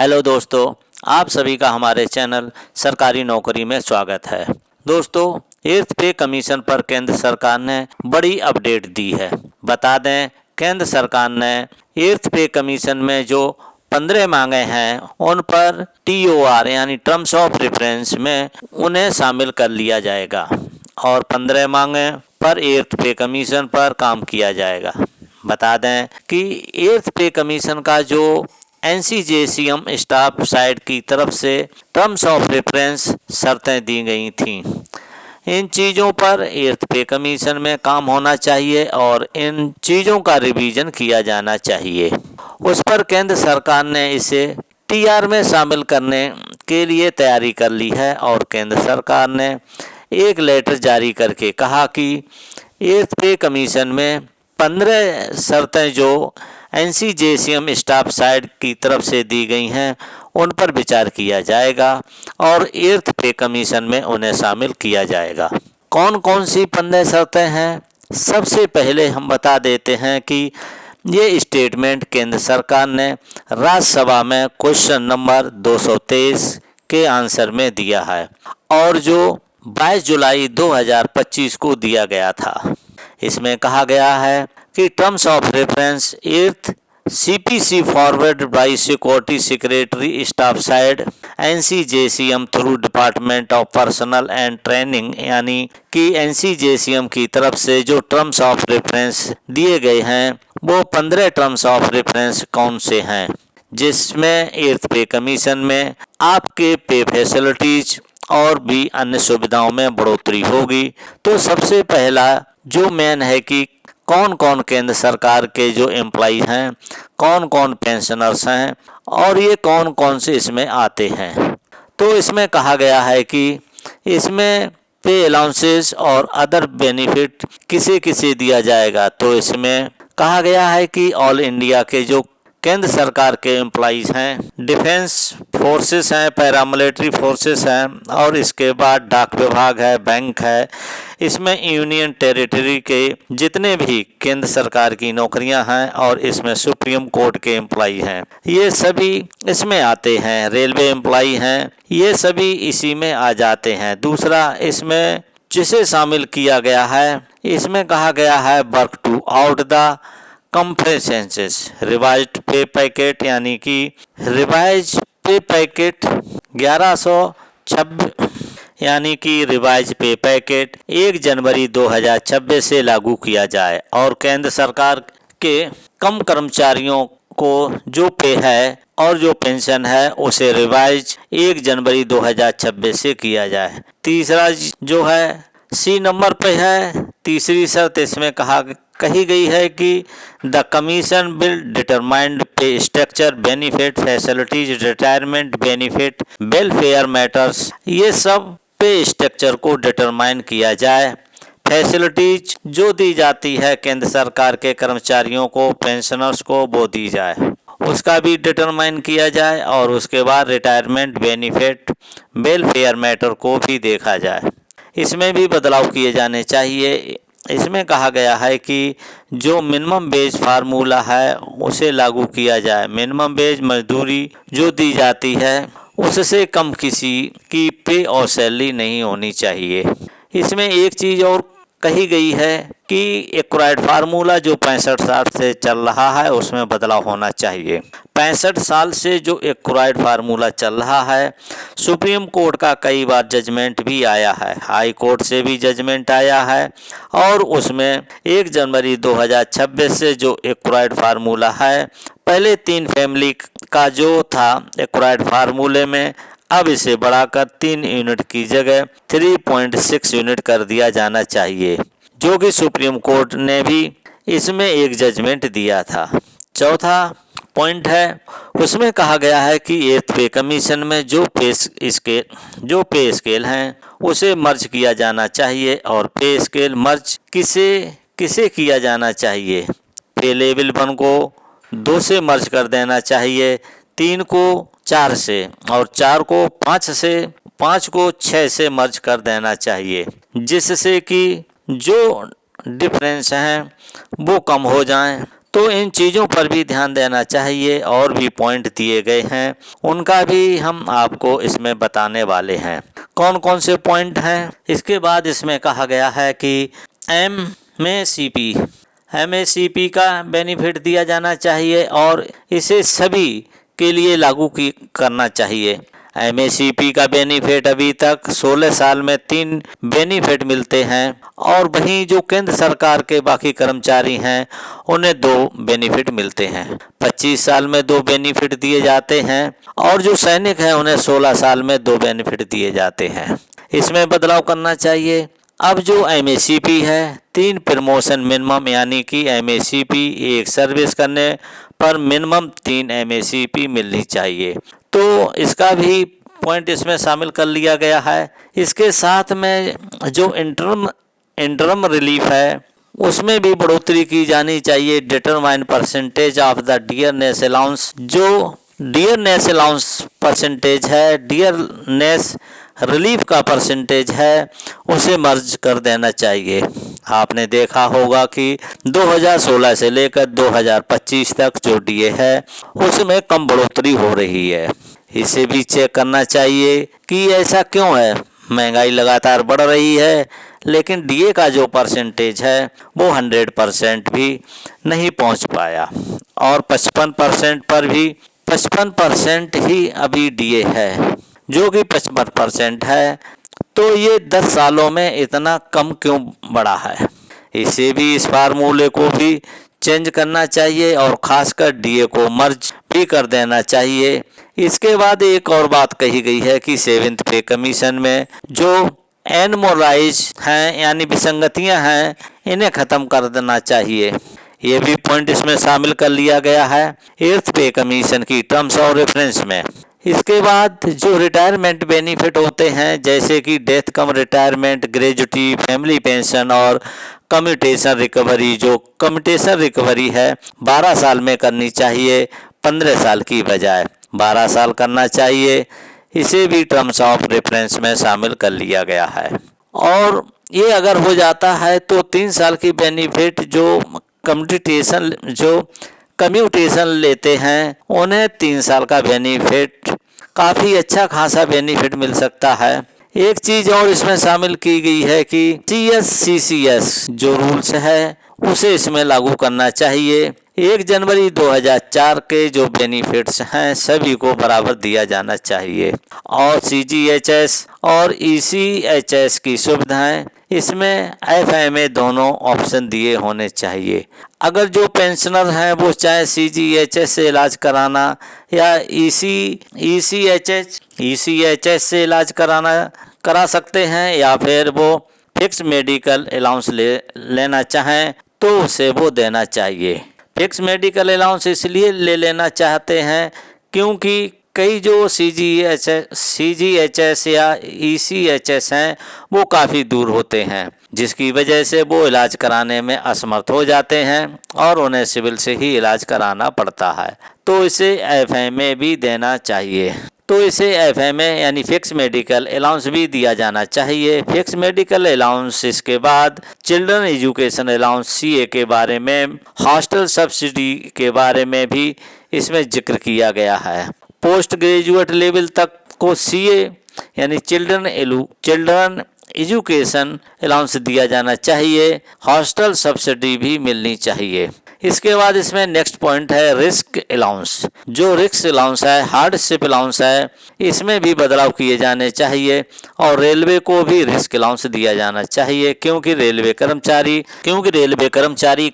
Hello दोस्तों, आप सभी का हमारे चैनल सरकारी नौकरी में स्वागत है। दोस्तों, 8th पे कमीशन पर केंद्र सरकार ने बड़ी अपडेट दी है। बता दें, केंद्र सरकार ने 8th पे कमीशन में जो 15 मांगे हैं उन पर TOR यानी टर्म्स ऑफ रेफरेंस में उन्हें शामिल कर लिया जाएगा और 15 मांगे पर 8th पे कमीशन पर काम किया जाएगा। बता दें कि 8th पे कमीशन का जो NCJCM स्टाफ साइड की तरफ से टर्म्स ऑफ रेफरेंस शर्तें दी गई थीं। इन चीज़ों पर 8th पे कमीशन में काम होना चाहिए और इन चीज़ों का रिवीजन किया जाना चाहिए। उस पर केंद्र सरकार ने इसे TR में शामिल करने के लिए तैयारी कर ली है और केंद्र सरकार ने एक लेटर जारी करके कहा कि 8th पे कमीशन में 15 शर्तें जो NCJCM स्टाफ साइड की तरफ से दी गई हैं उन पर विचार किया जाएगा और 8th पे कमीशन में उन्हें शामिल किया जाएगा। कौन कौन सी 15 शर्तें हैं? सबसे पहले हम बता देते हैं कि ये स्टेटमेंट केंद्र सरकार ने राज्यसभा में क्वेश्चन नंबर 223 के आंसर में दिया है और जो 22 जुलाई 2025 को दिया गया था। इसमें कहा गया है कि terms of reference 8th CPC forward by security secretary staff side NCJCM through department of personal and training यानी कि NCJCM की तरफ से जो टर्म्स ऑफ रेफरेंस दिए गए हैं वो 15 टर्म्स ऑफ रेफरेंस कौन से हैं, जिसमें 8th पे कमीशन में आपके पे फैसिलिटीज और भी अन्य सुविधाओं में बढ़ोतरी होगी। तो सबसे पहला जो मेन है कि कौन कौन केंद्र सरकार के जो एम्प्लॉई हैं, कौन कौन पेंशनर्स हैं और ये कौन कौन से इसमें आते हैं। तो इसमें कहा गया है कि इसमें पे अलाउंसेस और अदर बेनिफिट किसे किसे दिया जाएगा। तो इसमें कहा गया है कि ऑल इंडिया के जो केंद्र सरकार के एम्प्लॉइज हैं, डिफेंस फोर्सेस हैं, पैरामिलिट्री फोर्सेस हैं और इसके बाद डाक विभाग है, बैंक है, इसमें यूनियन टेरिटरी के जितने भी केंद्र सरकार की नौकरियां हैं और इसमें सुप्रीम कोर्ट के एम्प्लॉई हैं, ये सभी इसमें आते हैं। रेलवे एम्प्लॉई हैं, ये सभी इसी में आ जाते हैं। दूसरा इसमें जिसे शामिल किया गया है, इसमें कहा गया है work to out the compensations revised pay packet यानी कि रिवाइज पे पैकेट 1126 यानी कि रिवाइज पे पैकेट 1 जनवरी 2026 से लागू किया जाए और केंद्र सरकार के कम कर्मचारियों को जो पे है और जो पेंशन है उसे रिवाइज 1 जनवरी 2026 से किया जाए। तीसरा जो है C नंबर पे है, तीसरी शर्त इसमें कही गई है कि द कमीशन विल डिटरमाइंड पे structure, benefit, facilities, retirement benefit, welfare matters, ये सब पे स्ट्रक्चर को डिटरमाइन किया जाए। फैसिलिटीज जो दी जाती है केंद्र सरकार के कर्मचारियों को, पेंशनर्स को, वो दी जाए, उसका भी डिटरमाइन किया जाए और उसके बाद रिटायरमेंट बेनिफिट, वेलफेयर मैटर को भी देखा जाए। इसमें भी बदलाव किए जाने चाहिए। इसमें कहा गया है कि जो मिनिमम वेज फार्मूला है उसे लागू किया जाए। मिनिमम वेज मजदूरी जो दी जाती है उससे कम किसी की पे और सैलरी नहीं होनी चाहिए। इसमें एक चीज़ और कही गई है कि एक्वायर्ड फार्मूला जो 65 साल से चल रहा है उसमें बदलाव होना चाहिए। 65 साल से जो एक्वायर्ड फार्मूला चल रहा है, सुप्रीम कोर्ट का कई बार जजमेंट भी आया है, हाई कोर्ट से भी जजमेंट आया है और उसमें 1 जनवरी 2026 से जो एक्वायर्ड फार्मूला है, पहले 3 फैमिली का जो था एक्वायर्ड फार्मूले में, अब इसे बढ़ाकर 3 यूनिट की जगह 3.6 यूनिट कर दिया जाना चाहिए, जो कि सुप्रीम कोर्ट ने भी इसमें एक जजमेंट दिया था। चौथा पॉइंट है, उसमें कहा गया है कि 8th पे कमीशन में जो पे स्केल हैं उसे मर्ज किया जाना चाहिए और पे स्केल मर्ज किसे किया जाना चाहिए। पे लेवल 1 को 2 से मर्ज कर देना चाहिए, 3 को 4 से और 4 को 5 से, 5 को 6 से मर्ज कर देना चाहिए, जिससे कि जो डिफरेंस हैं वो कम हो जाएं। तो इन चीज़ों पर भी ध्यान देना चाहिए। और भी पॉइंट दिए गए हैं, उनका भी हम आपको इसमें बताने वाले हैं। कौन कौन से पॉइंट हैं? इसके बाद इसमें कहा गया है कि एमएससीपी का बेनिफिट दिया जाना चाहिए और इसे सभी के लिए लागू करना चाहिए। एमएससीपी का बेनिफिट अभी तक 16 साल में 3 बेनिफिट मिलते हैं और वहीं जो केंद्र सरकार के बाकी कर्मचारी हैं उन्हें 2 बेनिफिट मिलते हैं। 25 साल में 2 बेनिफिट दिए जाते हैं और जो सैनिक हैं उन्हें 16 साल में 2 बेनिफिट दिए जाते हैं। इसमें बदलाव करना चाहिए। अब जो एमएससीपी है 3 प्रमोशन मिनिमम, यानी कि एमएससीपी एक सर्विस करने पर मिनिमम 3 एमएससीपी मिलनी चाहिए। तो इसका भी पॉइंट इसमें शामिल कर लिया गया है। इसके साथ में जो इंटरम रिलीफ है उसमें भी बढ़ोतरी की जानी चाहिए। Determine percentage of the dearness allowance, जो डियरनेस अलाउंस परसेंटेज है, डियरनेस रिलीफ का परसेंटेज है, उसे मर्ज कर देना चाहिए। आपने देखा होगा कि 2016 से लेकर 2025 तक जो डीए है उसमें कम बढ़ोतरी हो रही है। इसे भी चेक करना चाहिए कि ऐसा क्यों है। महंगाई लगातार बढ़ रही है लेकिन डीए का जो परसेंटेज है वो 100% भी नहीं पहुंच पाया और 55% पर भी 55% ही अभी डीए है, जो कि 55% है। तो ये 10 सालों में इतना कम क्यों बढ़ा है? इसे भी, इस फार्मूले को भी चेंज करना चाहिए और खासकर डीए को मर्ज भी कर देना चाहिए। इसके बाद एक और बात कही गई है कि 7th पे कमीशन में जो एनमोलाइज हैं यानी विसंगतियां हैं इन्हें ख़त्म कर देना चाहिए। ये भी पॉइंट इसमें शामिल कर लिया गया है 8th पे कमीशन की टर्म्स और रेफरेंस में। इसके बाद जो रिटायरमेंट बेनिफिट होते हैं जैसे कि डेथ कम रिटायरमेंट, ग्रेजुटी, फैमिली पेंशन और कम्यूटेशन रिकवरी, जो कम्यूटेशन रिकवरी है 12 साल में करनी चाहिए, 15 साल की बजाय 12 साल करना चाहिए। इसे भी टर्म्स ऑफ रेफरेंस में शामिल कर लिया गया है। और ये अगर हो जाता है तो 3 साल की बेनिफिट जो कम्यूटेशन लेते हैं उन्हें 3 साल का बेनिफिट, काफ़ी अच्छा खासा बेनिफिट मिल सकता है। एक चीज़ और इसमें शामिल की गई है कि CSCCS जो रूल्स है उसे इसमें लागू करना चाहिए। 1 जनवरी 2004 के जो बेनिफिट्स हैं सभी को बराबर दिया जाना चाहिए और CGHS और ECHS की सुविधाएं इसमें FMA दोनों ऑप्शन दिए होने चाहिए। अगर जो पेंशनर हैं वो चाहे CGHS से इलाज कराना या ECHS से इलाज करा सकते हैं या फिर वो फिक्स मेडिकल अलाउंस लेना चाहें तो उसे वो देना चाहिए। फिक्स मेडिकल अलाउंस इसलिए लेना चाहते हैं क्योंकि कई जो CGHS या ECHS हैं वो काफ़ी दूर होते हैं, जिसकी वजह से वो इलाज कराने में असमर्थ हो जाते हैं और उन्हें सिविल से ही इलाज कराना पड़ता है। तो इसे FMA भी देना चाहिए। तो इसे FMA यानी फिक्स मेडिकल अलाउंस भी दिया जाना चाहिए। फिक्स मेडिकल अलाउंस, इसके बाद चिल्ड्रन एजुकेशन अलाउंस CA के बारे में, हॉस्टल सब्सिडी के बारे में भी इसमें जिक्र किया गया है। पोस्ट ग्रेजुएट लेवल तक को CA यानी चिल्ड्रन एजुकेशन अलाउंस दिया जाना चाहिए। हॉस्टल सब्सिडी भी मिलनी चाहिए। इसके बाद इसमें नेक्स्ट पॉइंट है रिस्क अलाउंस। जो रिस्क अलाउंस है, हार्डशिप अलाउंस है, इसमें भी बदलाव किए जाने चाहिए और रेलवे को भी रिस्क अलाउंस दिया जाना चाहिए क्योंकि रेलवे कर्मचारी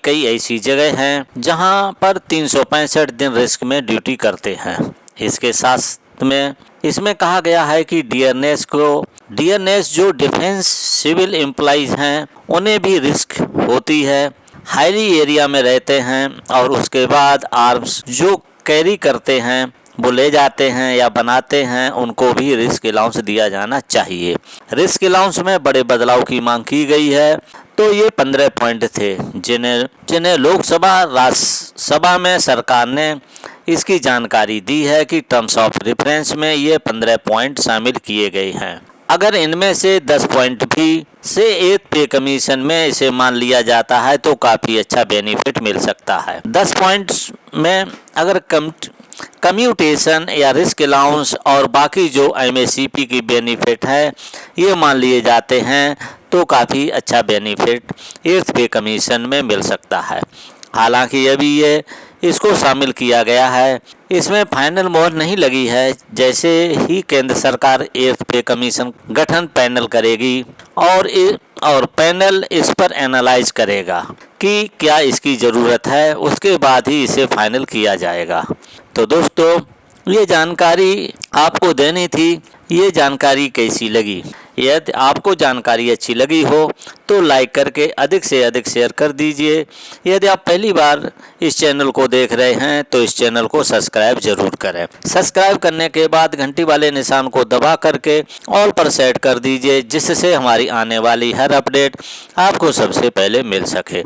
कई ऐसी जगह हैं जहां पर 365 दिन रिस्क में ड्यूटी करते हैं। इसके साथ में इसमें कहा गया है कि डियरनेस जो डिफेंस सिविल एम्प्लॉइज हैं उन्हें भी रिस्क होती है, हाईली एरिया में रहते हैं और उसके बाद आर्म्स जो कैरी करते हैं वो ले जाते हैं या बनाते हैं, उनको भी रिस्क अलाउंस दिया जाना चाहिए। रिस्क अलाउंस में बड़े बदलाव की मांग की गई है। तो ये 15 पॉइंट थे जिन्हें लोकसभा राज्यसभा में सरकार ने इसकी जानकारी दी है कि टर्म्स ऑफ रेफरेंस में ये 15 पॉइंट शामिल किए गए हैं। अगर इनमें से 10 पॉइंट भी से 8th पे कमीशन में इसे मान लिया जाता है तो काफ़ी अच्छा बेनिफिट मिल सकता है। 10 पॉइंट्स में अगर कम्यूटेशन या रिस्क अलाउंस और बाकी जो MACP की बेनिफिट है ये मान लिए जाते हैं तो काफ़ी अच्छा बेनिफिट 8th पे कमीशन में मिल सकता है। हालांकि अभी ये इसको शामिल किया गया है, इसमें फाइनल मोहर नहीं लगी है। जैसे ही केंद्र सरकार 8th पे कमीशन गठन पैनल करेगी और पैनल इस पर एनालाइज करेगा कि क्या इसकी ज़रूरत है, उसके बाद ही इसे फाइनल किया जाएगा। तो दोस्तों ये जानकारी आपको देनी थी। ये जानकारी कैसी लगी? यदि आपको जानकारी अच्छी लगी हो तो लाइक करके अधिक से अधिक शेयर कर दीजिए। यदि आप पहली बार इस चैनल को देख रहे हैं तो इस चैनल को सब्सक्राइब जरूर करें। सब्सक्राइब करने के बाद घंटी वाले निशान को दबा करके ऑल पर सेट कर दीजिए, जिससे हमारी आने वाली हर अपडेट आपको सबसे पहले मिल सके।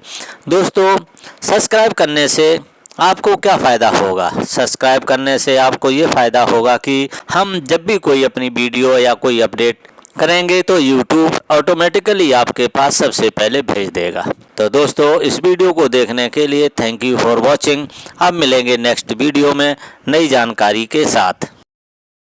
दोस्तों सब्सक्राइब करने से आपको क्या फ़ायदा होगा? सब्सक्राइब करने से आपको ये फ़ायदा होगा कि हम जब भी कोई अपनी वीडियो या कोई अपडेट करेंगे तो YouTube ऑटोमेटिकली आपके पास सबसे पहले भेज देगा। तो दोस्तों इस वीडियो को देखने के लिए थैंक यू फॉर वॉचिंग। अब मिलेंगे नेक्स्ट वीडियो में नई जानकारी के साथ।